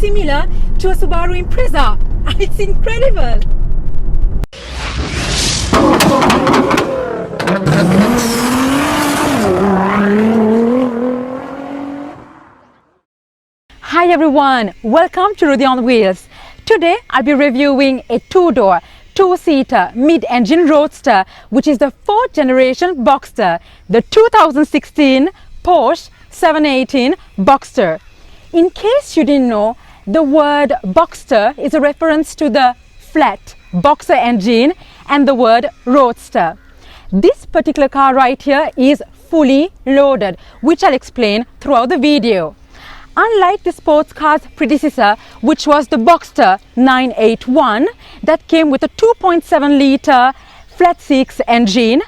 similar to a Subaru Impreza. It's incredible. Hi everyone, welcome to Rudi on Wheels. Today I'll be reviewing a two-door, two-seater mid-engine roadster, which is the fourth generation Boxster, the 2016 Porsche 718 Boxster. In case you didn't know, the word Boxster is a reference to the flat boxer engine and the word roadster. This particular car right here is fully loaded, which I'll explain throughout the video. Unlike the sports car's predecessor, which was the Boxster 981 that came with a 2.7 litre flat six engine,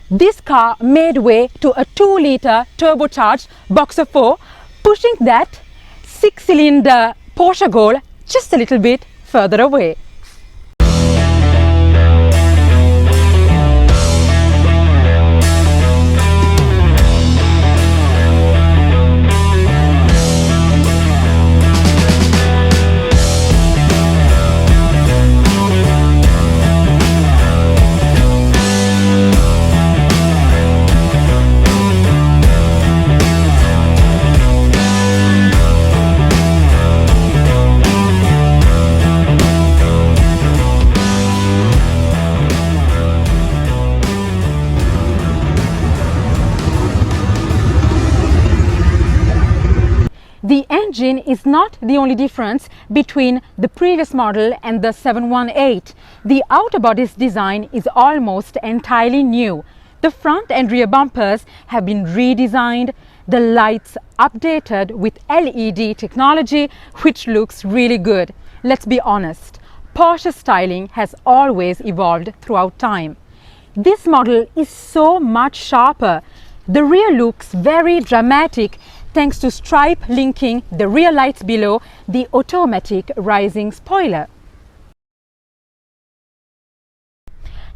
this car made way to a 2 litre turbocharged Boxster 4, pushing that 6-cylinder Porsche goal just a little bit further away. The engine is not the only difference between the previous model and the 718. The outer body's design is almost entirely new. The front and rear bumpers have been redesigned, the lights updated with LED technology, which looks really good. Let's be honest, Porsche styling has always evolved throughout time. This model is so much sharper. The rear looks very dramatic thanks to stripe linking the rear lights below the automatic rising spoiler.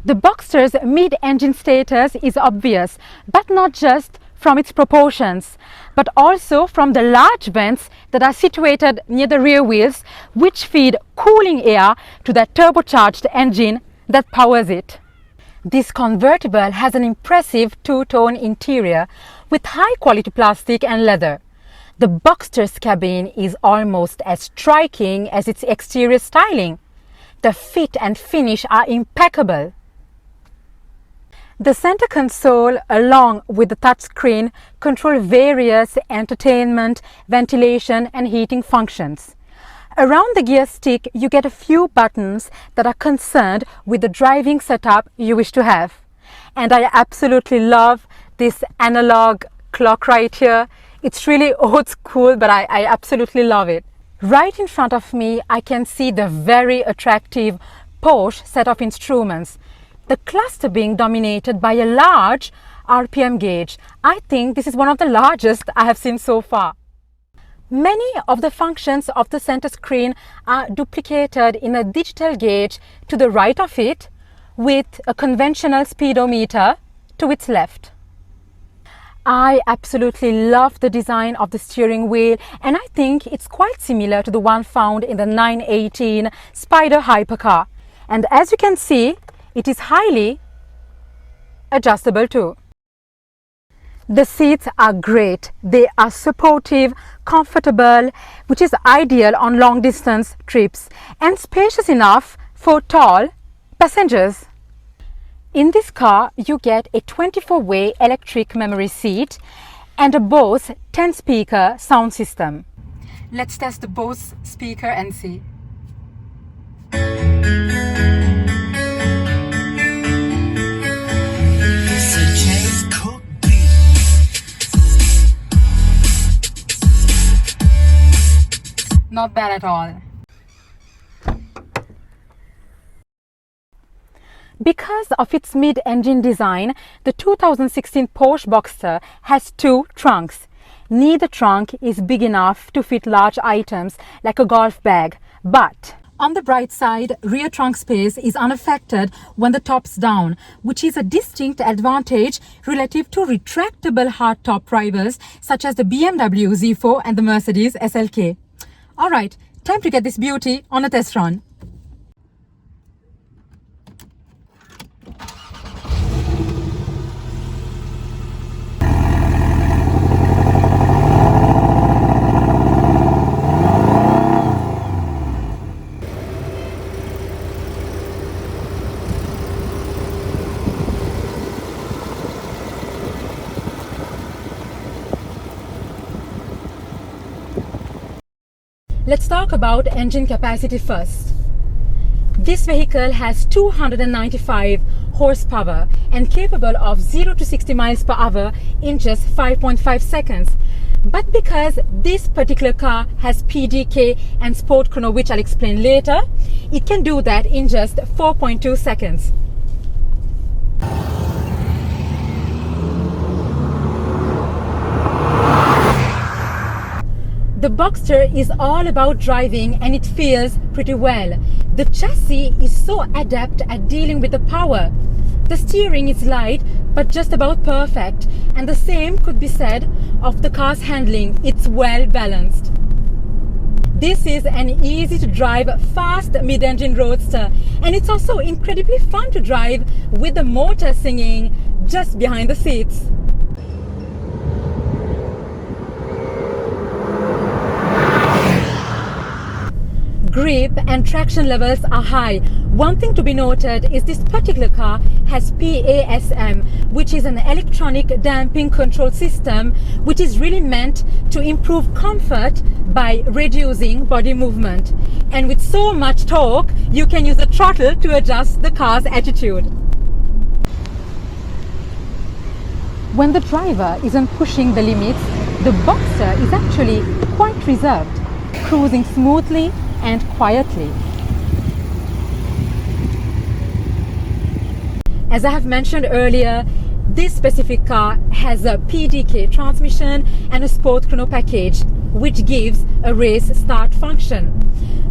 The Boxster's mid-engine status is obvious, but not just from its proportions, but also from the large vents that are situated near the rear wheels, which feed cooling air to that turbocharged engine that powers it. This convertible has an impressive two-tone interior with high-quality plastic and leather. The Boxster's cabin is almost as striking as its exterior styling. The fit and finish are impeccable. The center console, along with the touchscreen, control various entertainment, ventilation and heating functions. Around the gear stick, you get a few buttons that are concerned with the driving setup you wish to have. And I absolutely love this analog clock right here. It's really old school, but I absolutely love it. Right in front of me, I can see the very attractive Porsche set of instruments. The cluster being dominated by a large RPM gauge. I think this is one of the largest I have seen so far. Many of the functions of the center screen are duplicated in a digital gauge to the right of it, with a conventional speedometer to its left. I absolutely love the design of the steering wheel, and I think it's quite similar to the one found in the 918 Spider hypercar. And as you can see, it is highly adjustable too. The seats are great. They are supportive, comfortable, which is ideal on long distance trips, and spacious enough for tall passengers. In this car, you get a 24-way electric memory seat and a Bose 10-speaker sound system. Let's test the Bose speaker and see. Not bad at all. Because of its mid-engine design, the 2016 Porsche Boxster has two trunks. Neither trunk is big enough to fit large items like a golf bag, but on the bright side, rear trunk space is unaffected when the top's down, which is a distinct advantage relative to retractable hardtop rivals such as the BMW Z4 and the Mercedes SLK. Alright, Time to get this beauty on a test run. Let's talk about engine capacity first. This vehicle has 295 horsepower and capable of 0 to 60 miles per hour in just 5.5 seconds. But because this particular car has PDK and Sport Chrono, which I'll explain later, it can do that in just 4.2 seconds. The Boxster is all about driving and it feels pretty well. The chassis is so adept at dealing with the power. The steering is light but just about perfect, and the same could be said of the car's handling. It's well balanced. This is an easy to drive fast mid-engine roadster, and it's also incredibly fun to drive with the motor singing just behind the seats. Grip and traction levels are high. One thing to be noted is this particular car has PASM, which is an electronic damping control system, which is really meant to improve comfort by reducing body movement. And with so much torque, you can use the throttle to adjust the car's attitude. When the driver isn't pushing the limits, the Boxster is actually quite reserved, cruising smoothly and quietly. As I have mentioned earlier, this specific car has a PDK transmission and a Sport Chrono package, which gives a race start function.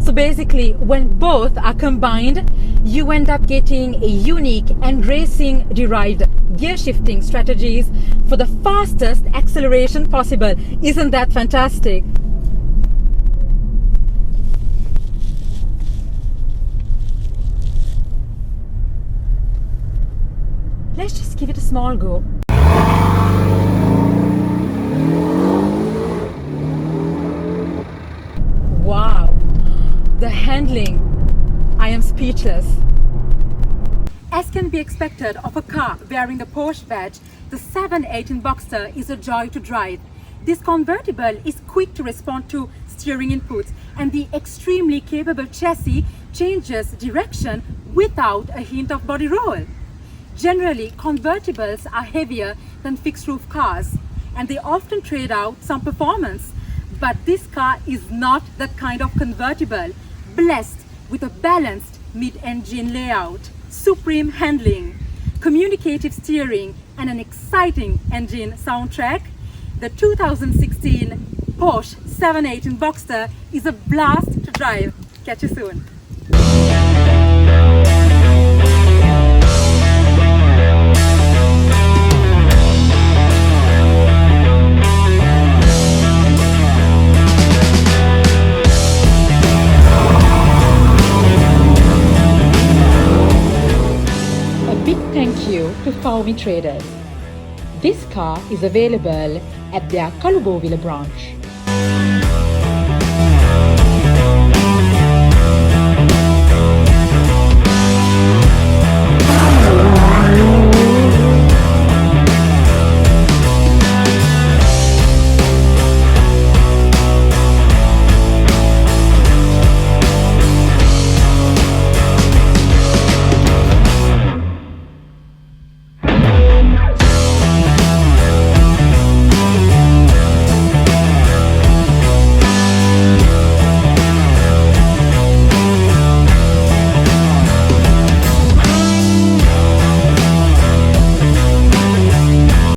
So basically, when both are combined, you end up getting a unique and racing derived gear shifting strategies for the fastest acceleration possible. Isn't that fantastic? Let's just give it a small go. Wow, the handling, I am speechless. As can be expected of a car bearing the Porsche badge, the 718 Boxster is a joy to drive. This convertible is quick to respond to steering inputs, and the extremely capable chassis changes direction without a hint of body roll. Generally, convertibles are heavier than fixed-roof cars, and they often trade out some performance. But this car is not that kind of convertible, blessed with a balanced mid-engine layout, supreme handling, communicative steering, and an exciting engine soundtrack. The 2016 Porsche 718 Boxster is a blast to drive. Catch you soon. Thank you to Faumi Traders. This car is available at their Kaluboville branch.